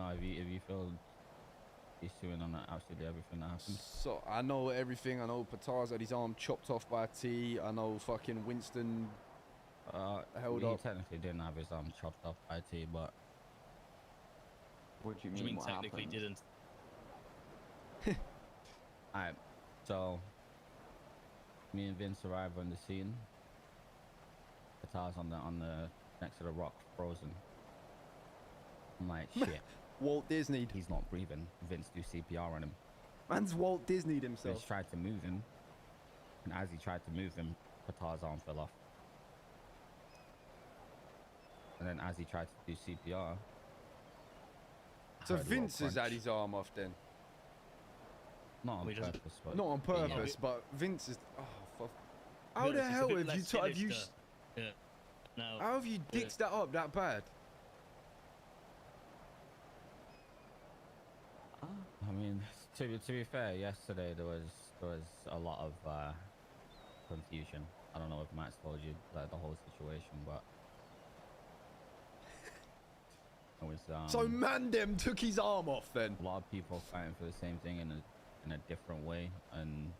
now? Have you filled these two in on absolutely everything that happened? So I know everything. I know Patar's had his arm chopped off by a T. I know fucking Winston held he up. technically didn't have his arm chopped off by T, but what do you mean? What technically happened? didn't? Alright, so me and Vince arrive on the scene. Patar's on the next to the rock, frozen. I'm like, shit. Walt Disney. He's not breathing. Vince do CPR on him. Man's Walt Disney'd himself. Vince tried to move him, and as he tried to move him, Patar's arm fell off. And then as he tried to do CPR, so Vince has had his arm off then? Not on purpose, but... Not on purpose, but Vince is... Oh, fuck. How the hell have you... Yeah. No. How have you ditched that up that bad? I mean, to be fair, yesterday there was a lot of confusion. I don't know if Matt's told you like the whole situation, but it was so Mandem took his arm off then. A lot of people fighting for the same thing in a different way, and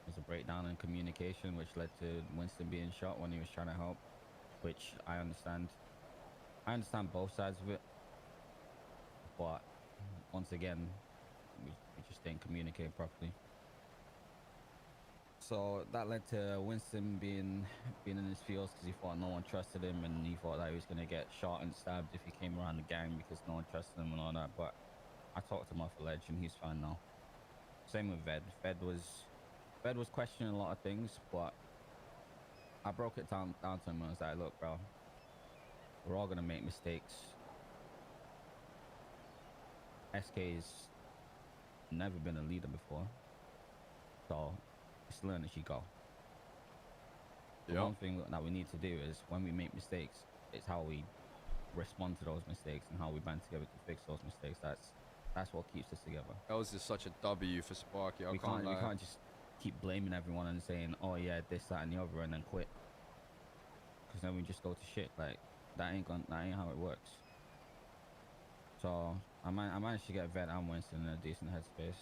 there's a breakdown in communication which led to Winston being shot when he was trying to help, which I understand both sides of it, but once again we just didn't communicate properly. So that led to Winston being in his feels because he thought no one trusted him, and he thought that he was going to get shot and stabbed if he came around the gang because no one trusted him and all that. But I talked him off the ledge and he's fine now. Same with Ved. Ved was questioning a lot of things, but I broke it down to him and I was like, look bro, we're all going to make mistakes. SK's never been a leader before, so just learn as you go. The one thing that we need to do is when we make mistakes, it's how we respond to those mistakes and how we band together to fix those mistakes. That's what keeps us together. That was just such a W for Sparky. We can't just keep blaming everyone and saying, oh yeah, this, that and the other, and then quit, because then we just go to shit. Like that ain't how it works. So I managed to get Vet and Winston in a decent headspace.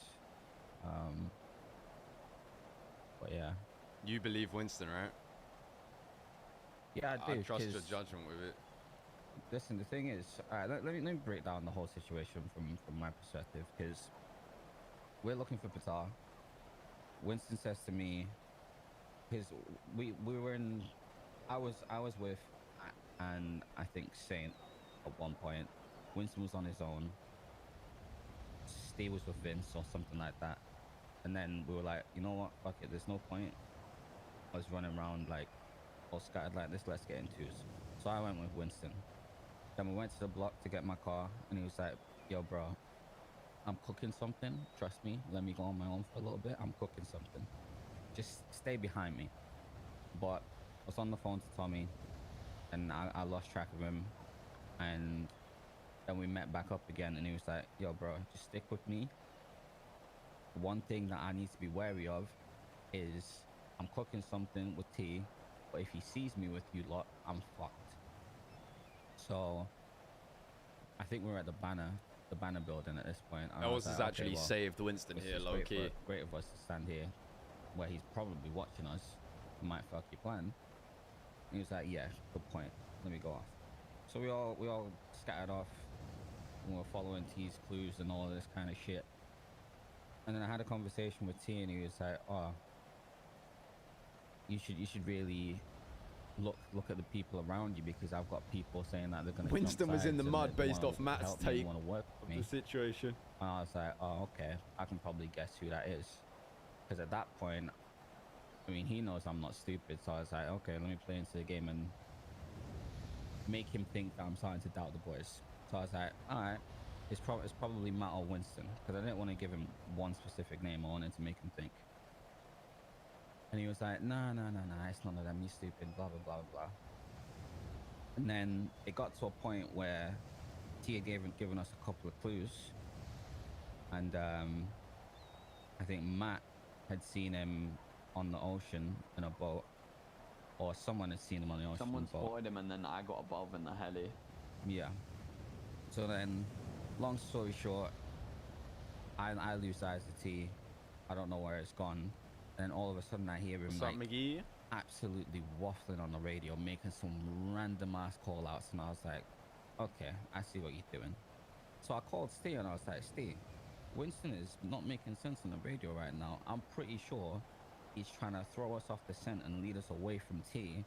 But yeah. You believe Winston, right? Yeah, I do. I trust your judgment with it. Listen, the thing is, let me break down the whole situation from my perspective, because we're looking for Patar. Winston says to me, we were in, I was with, and I think Saint at one point. Winston was on his own. Steve was with Vince or something like that. And then we were like, you know what? Fuck it. There's no point. I was running around like all scattered like this. Let's get into it. So I went with Winston. Then we went to the block to get my car, and he was like, yo, bro, I'm cooking something. Trust me. Let me go on my own for a little bit. I'm cooking something. Just stay behind me. But I was on the phone to Tommy, and I lost track of him. And then we met back up again, and he was like, yo bro, just stick with me. One thing that I need to be wary of is I'm cooking something with T, but if he sees me with you lot, I'm fucked. So I think we're at the banner building at this point. That was like, actually well, saved Winston here, low key. Great of us to stand here where he's probably watching us. He might fuck your plan. And he was like, yeah, good point. Let me go off. So we all scattered off. We were following T's clues and all this kind of shit. And then I had a conversation with T, and he was like, oh, you should really look at the people around you, because I've got people saying that they're gonna Winston was in the mud based off Matt's take of the situation. And I was like, oh, okay, I can probably guess who that is, because at that point, I mean, he knows I'm not stupid. So I was like, okay, let me play into the game and make him think that I'm starting to doubt the boys. So I was like, all right, it's probably Matt or Winston, because I didn't want to give him one specific name. I wanted to make him think. And he was like, no, it's none of them, you stupid, blah, blah, blah, blah. And then it got to a point where Tia given us a couple of clues. And I think Matt had seen him on the ocean in a boat, or someone had seen him on the ocean. Someone spotted him, and then I got above in the heli. Yeah. So then long story short, I lose eyes of T. I don't know where it's gone. And all of a sudden I hear him What's like up, McGee? absolutely waffling on the radio, making some random ass call outs, and I was like, okay, I see what you're doing. So I called Steve and I was like, Steve, Winston is not making sense on the radio right now. I'm pretty sure he's trying to throw us off the scent and lead us away from T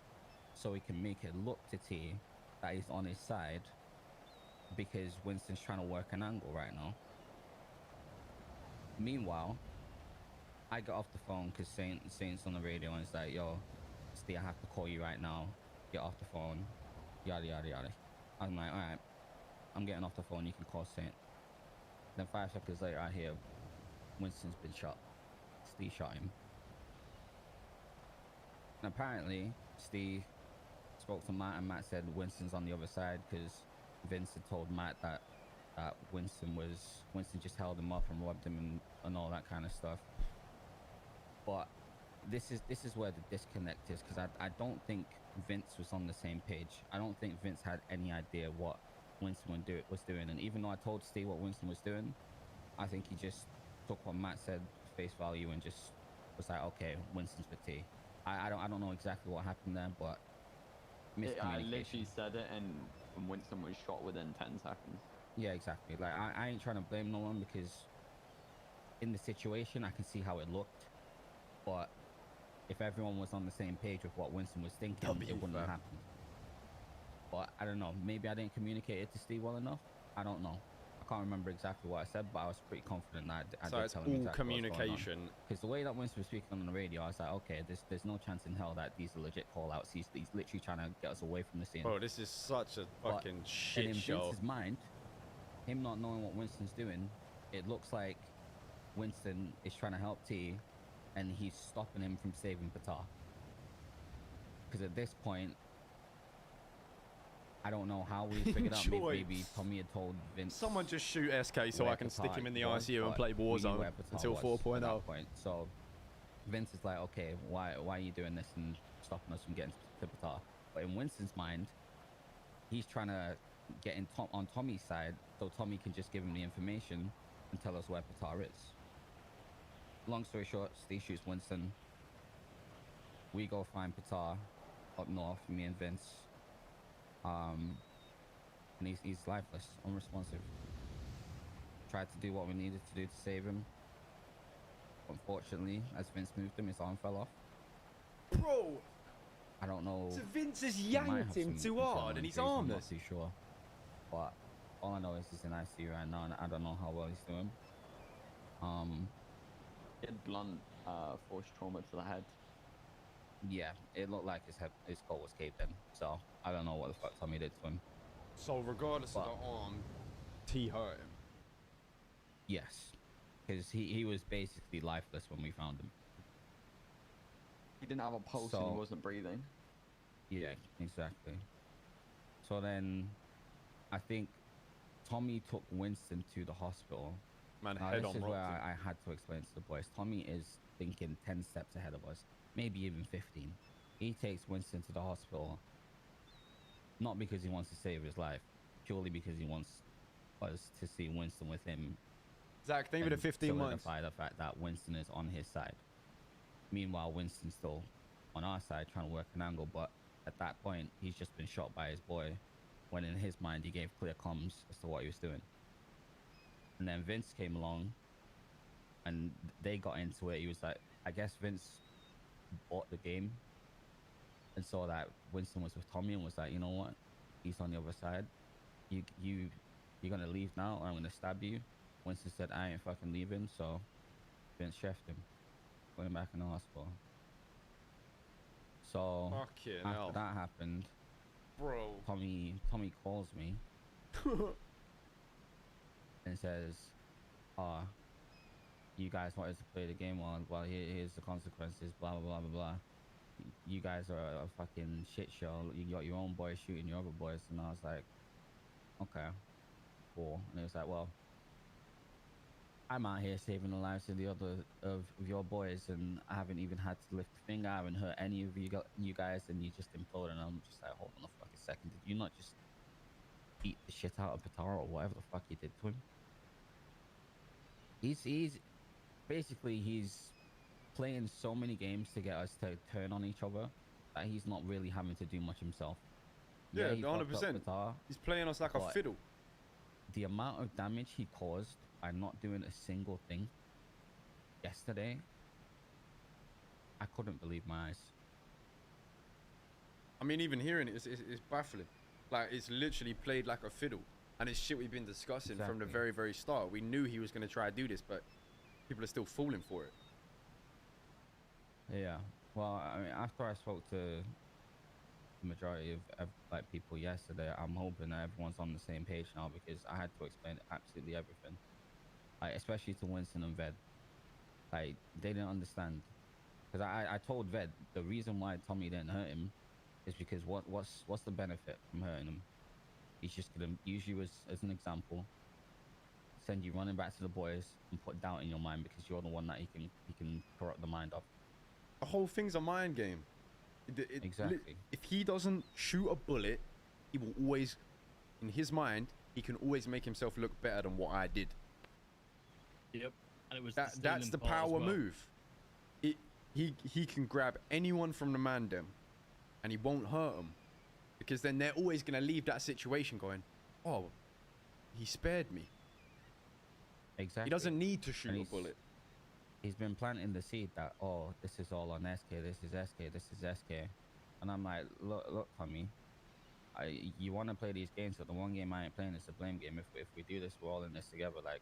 so he can make it look to T that he's on his side, because Winston's trying to work an angle right now. Meanwhile, I got off the phone because Saint's on the radio and it's like, yo, Steve, I have to call you right now. Get off the phone. Yada, yada, yada. I'm like, all right, I'm getting off the phone. You can call Saint. Then 5 seconds later, I hear Winston's been shot. Steve shot him. And apparently, Steve spoke to Matt, and Matt said Winston's on the other side because Vince had told Matt that Winston just held him up and robbed him and all that kind of stuff. But this is where the disconnect is, because I don't think Vince was on the same page. I don't think Vince had any idea what Winston was doing. And even though I told Steve what Winston was doing, I think he just took what Matt said face value and just was like, okay, Winston's for T. I don't know exactly what happened there, but miscommunication. I literally said it, and Winston was shot within 10 seconds. Yeah, exactly. Like I ain't trying to blame no one, because in the situation I can see how it looked, but if everyone was on the same page with what Winston was thinking, it wouldn't have happened. But I don't know, maybe I didn't communicate it to Steve well enough. I don't know. I can't remember exactly what I said, but I was pretty confident that I So did it's tell him all exactly communication. Because the way that Winston was speaking on the radio, I was like, okay, there's no chance in hell that these are legit call outs. He's literally trying to get us away from the scene. Bro, this is such a fucking And shit in show. Vince's mind, him not knowing what Winston's doing, it looks like Winston is trying to help T, and he's stopping him from saving Patar. Because at this point, I don't know how we figured out. Maybe Tommy had told Vince. Someone just shoot SK so I can stick him in the was, ICU and play we knew Warzone where Patar until was 4.0. at that point. So Vince is like, okay, why are you doing this and stopping us from getting to Patar? But in Winston's mind, he's trying to get on Tommy's side so Tommy can just give him the information and tell us where Patar is. Long story short, Steve shoots Winston. We go find Patar up north, me and Vince. And he's lifeless, unresponsive. Tried to do what we needed to do to save him. Unfortunately, as Vince moved him, his arm fell off. Bro! I don't know. So Vince has He might have yanked him some too internal hard and he's injuries, I'm armless. not too sure. But all I know is he's in ICU right now, and I don't know how well he's doing. He had blunt force trauma to the head. Yeah, it looked like his skull was caved in. So I don't know what the fuck Tommy did to him. So regardless of the arm, T hurt him. Yes, because he was basically lifeless when we found him. He didn't have a pulse and he wasn't breathing. Yeah, exactly. So then I think Tommy took Winston to the hospital. Man, Now, head this on is where rocked him. I had to explain to the boys. Tommy is thinking 10 steps ahead of us, maybe even 15. He takes Winston to the hospital, not because he wants to save his life, purely because he wants us to see Winston with him. Zach, think of it at 15 months. Solidify the fact that Winston is on his side. Meanwhile, Winston's still on our side trying to work an angle, but at that point, he's just been shot by his boy, when in his mind, he gave clear comms as to what he was doing. And then Vince came along, and they got into it. He was like, I guess Vince bought the game and saw that Winston was with Tommy and was like, you know what? He's on the other side. You're gonna leave now, or I'm gonna stab you. Winston said, I ain't fucking leaving, so Vince chefed him, put him back in the hospital. So Fucking after hell. that happened, Bro. Tommy calls me and says, you guys wanted to play the game, well here's the consequences, blah blah blah blah blah. You guys are a fucking shit show. You got your own boys shooting your other boys. And I was like, okay, cool. And it was like, well, I'm out here saving the lives of the other of your boys, and I haven't even had to lift a finger. I haven't hurt any of you guys, and you just imploded. And I'm just like, hold on a fucking second. Did you not just beat the shit out of Patara or whatever the fuck he did to him. He's basically he's playing so many games to get us to turn on each other that he's not really having to do much himself. Yeah, he fucked up 100%. Patara, He's playing us like a but fiddle. the amount of damage he caused by not doing a single thing yesterday, I couldn't believe my eyes. I mean, even hearing it, it's baffling. Like, it's literally played like a fiddle. And it's shit we've been discussing from the very, very start. We knew he was going to try to do this, but people are still falling for it. Yeah. Well, I mean, after I spoke to the majority of like people yesterday, I'm hoping that everyone's on the same page now, because I had to explain absolutely everything. Like, especially to Winston and Ved. Like, they didn't understand. Because I told Ved the reason why Tommy didn't hurt him is because what's the benefit from hurting him? He's just gonna use you as an example, send you running back to the boys, and put doubt in your mind because you're the one that he can corrupt the mind of. The whole thing's a mind game. Exactly. If he doesn't shoot a bullet, he will always, in his mind, he can always make himself look better than what I did. Yep. And it was That's the power move. He can grab anyone from the Mandem, and he won't hurt them, because then they're always gonna leave that situation going, oh, he spared me. Exactly. He doesn't need to shoot a bullet. He's been planting the seed that, oh, this is all on SK, this is SK, this is SK. And I'm like, look, Tommy, you want to play these games, but the one game I ain't playing is the blame game. If we do this, we're all in this together. Like,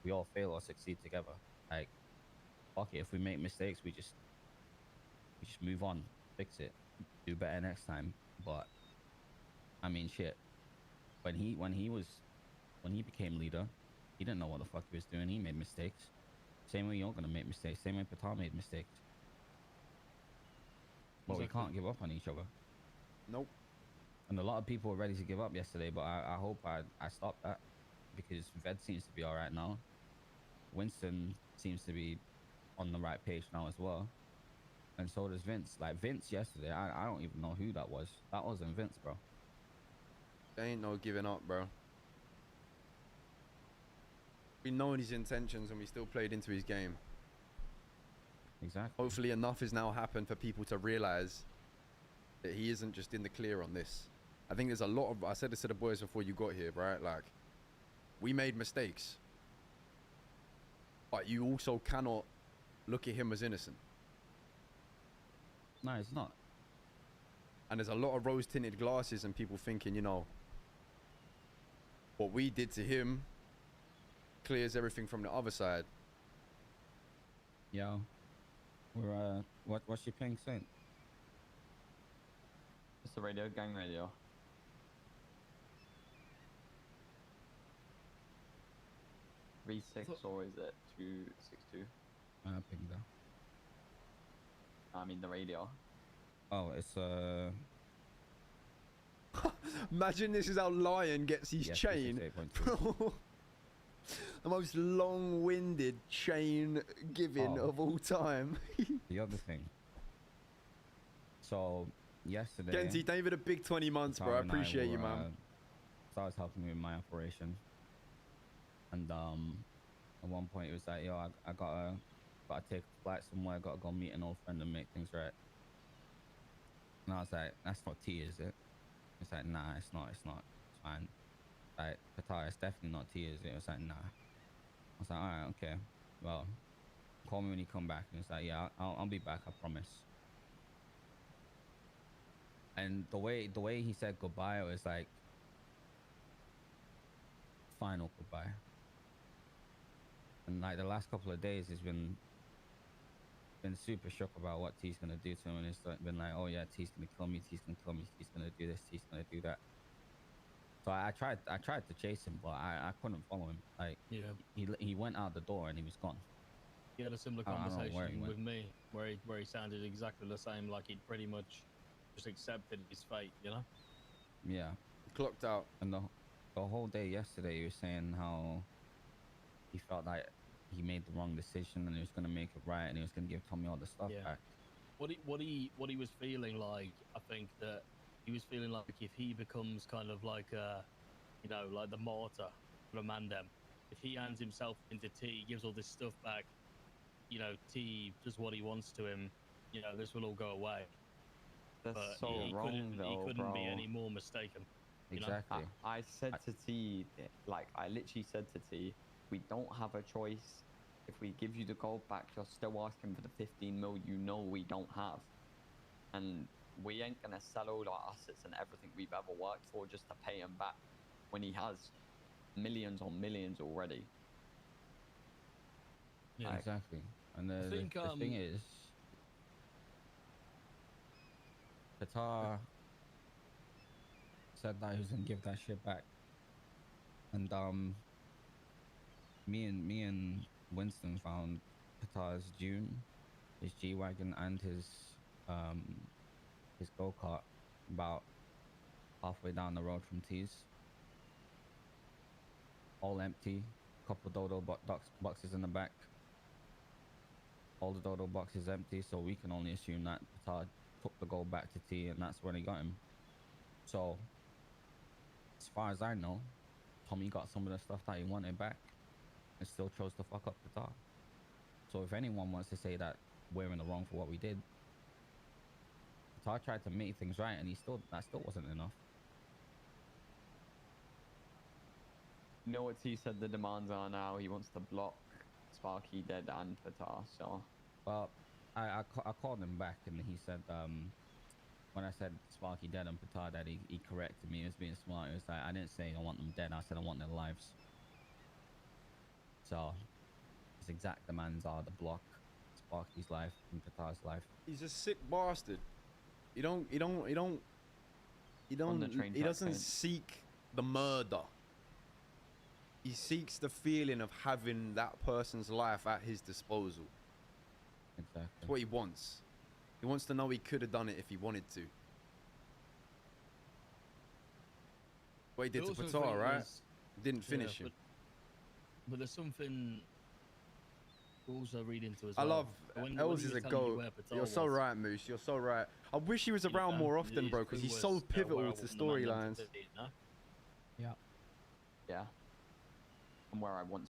we all fail or succeed together. Like, fuck it, if we make mistakes, we just move on, fix it, do better next time. But, I mean, shit, when he became leader, he didn't know what the fuck he was doing. He made mistakes. Same way you're gonna make mistakes. Same way Patar made mistakes. But we can't give up on each other. Nope. And a lot of people were ready to give up yesterday, but I hope I stopped that, because Ved seems to be all right now. Winston seems to be on the right page now as well. And so does Vince. Like, Vince yesterday, I don't even know who that was. That wasn't Vince, bro. There ain't no giving up, bro. We know his intentions, and we still played into his game. Exactly. Hopefully enough has now happened for people to realize that he isn't just in the clear on this. I think there's a lot of, I said this to the boys before you got here, right? Like, we made mistakes, but you also cannot look at him as innocent. No, it's not. And there's a lot of rose-tinted glasses and people thinking, you know, what we did to him clears everything from the other side. Yo, we're what's your ping saying? It's the radio, gang radio. V6 or is it 262? Ping though. I mean the radio. Oh, it's Imagine this is how Lion gets his yes, chain. 68.2. The most long-winded chain giving of all time. The other thing. So yesterday, Genty, thank you for the big 20 months, bro. I appreciate you, man. So I was helping me with my operation, and at one point it was like, yo, I gotta take a flight somewhere. I gotta go meet an old friend and make things right. And I was like, that's not tea, is it? It's like, nah, it's not. It's fine. Like, Qatar, it's definitely not tea, is it? It was like, nah. I was like, all right, okay. Well, call me when you come back. And it's like, yeah, I'll be back, I promise. And the way he said goodbye, it was like final goodbye. And like the last couple of days, he's been super shook about what T's gonna do to him, and it's like, been like, oh yeah, T's gonna kill me, T's gonna kill me, T's gonna do this, T's gonna do that. So I tried to chase him, but I couldn't follow him. Like, Yeah. he went out the door and he was gone. He had a similar I don't know where he conversation went. with me, where he sounded exactly the same, like he'd pretty much just accepted his fate, you know? Yeah. Clocked out. And the whole day yesterday, he was saying how he felt like he made the wrong decision and he was gonna make it right, and he was gonna give Tommy all the stuff back. What he was feeling like, I think that he was feeling like if he becomes kind of like a you know, like the mortar for the Mandem. If he hands himself into T, gives all this stuff back, you know, T does what he wants to him, you know, this will all go away. That's But so wrong, though, he couldn't be bro. any more mistaken. You know? Exactly. I said to T, like, I literally said to T, we don't have a choice. If we give you the gold back, you're still asking for the 15 mil you know we don't have. And we ain't gonna sell all our assets and everything we've ever worked for just to pay him back when he has millions on millions already. Yeah. Like, Exactly. And I think, the thing is, Qatar said that he was gonna give that shit back, and me and Winston found Qatar's June, his G-Wagon, and his go-kart about halfway down the road from T's, all empty, couple dodo boxes in the back, all the dodo boxes empty, so we can only assume that Qatar took the gold back to T, and that's when he got him. So as far as I know, Tommy got some of the stuff that he wanted back and still chose to fuck up Qatar. So if anyone wants to say that we're in the wrong for what we did, Qatar tried to make things right, and that still wasn't enough. you know what T said the demands are now? He wants to block Sparky, Dead, and Qatar, so... Well, I called him back, and he said, when I said Sparky dead and Qatar dead, he corrected me. He was being smart. He was like, I didn't say I want them dead. I said I want their lives. So his exact demands are the block Sparky's life and Qatar's life. He's a sick bastard. He doesn't seek the murder. He seeks the feeling of having that person's life at his disposal. Exactly. That's what he wants. He wants to know he could have done it if he wanted to. What he did to Qatar, right? Didn't finish him. But there's something to also read into as I well. love When Els he is was a telling you goat. where Qatar You're so was, right, Moose. You're so right. I wish he was around yeah, more often, his bro, because clue he's was, so where I pivotal want to the Mandem storylines. be, you know? Yeah. And where I want